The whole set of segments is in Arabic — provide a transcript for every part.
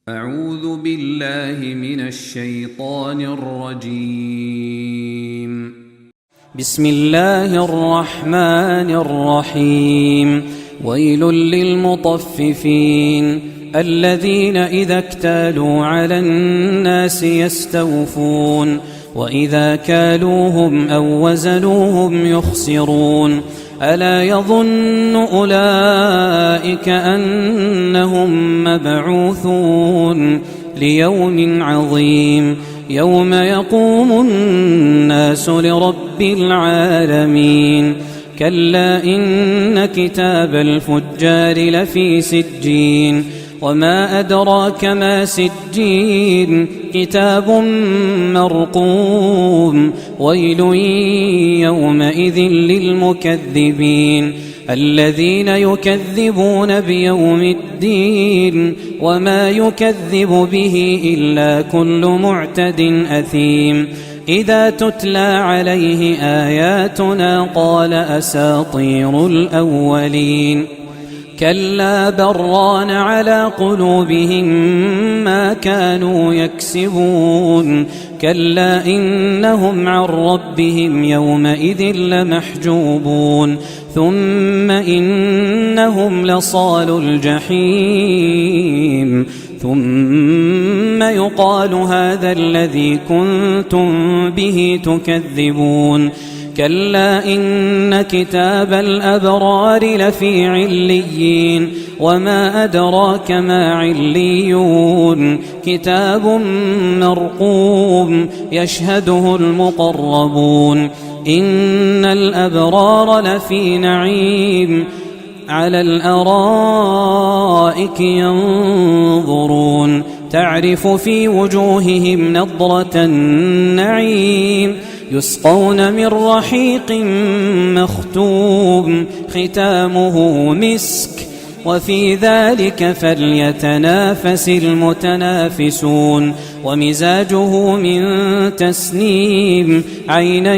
أعوذ بالله من الشيطان الرجيم. بسم الله الرحمن الرحيم. ويل للمطففين الذين إذا اكتالوا على الناس يستوفون وإذا كالوهم أو وزنوهم يخسرون ألا يظن أولئك أنهم مبعوثون ليوم عظيم يوم يقوم الناس لرب العالمين. كلا إن كتاب الفجار لفي سجين وما أدراك ما سجين كتاب مرقوم. ويل يومئذ للمكذبين الذين يكذبون بيوم الدين وما يكذب به إلا كل معتد أثيم. إذا تتلى عليه آياتنا قال أساطير الأولين. كلا بران على قلوبهم ما كانوا يكسبون. كلا إنهم عن ربهم يومئذ لمحجوبون ثم إنهم لصالو الجحيم ثم يقال هذا الذي كنتم به تكذبون. كلا إن كتاب الأبرار لفي عليين وما أدراك ما عليون كتاب مرقوم يشهده المقربون. إن الأبرار لفي نعيم على الأرائك ينظرون تعرف في وجوههم نضرة النعيم يسقون من رحيق مختوم ختامه مسك وفي ذلك فليتنافس المتنافسون. ومزاجه من تسنيم عينا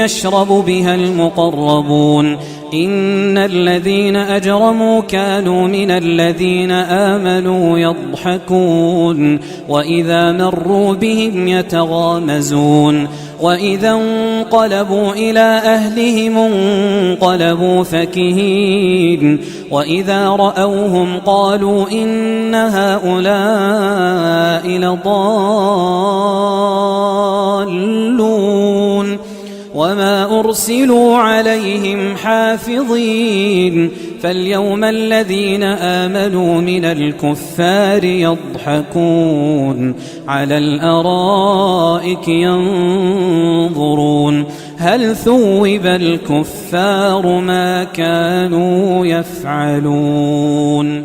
يشرب بها المقربون. إن الذين أجرموا كانوا من الذين آمنوا يضحكون وإذا مروا بهم يتغامزون وإذا انقلبوا إلى أهلهم انقلبوا فكهين وإذا رأوهم قالوا إن هؤلاء لضالون وما أرسلوا عليهم حافظين. فاليوم الذين آمنوا من الكفار يضحكون على الأرائك ينظرون هل ثوب الكفار ما كانوا يفعلون.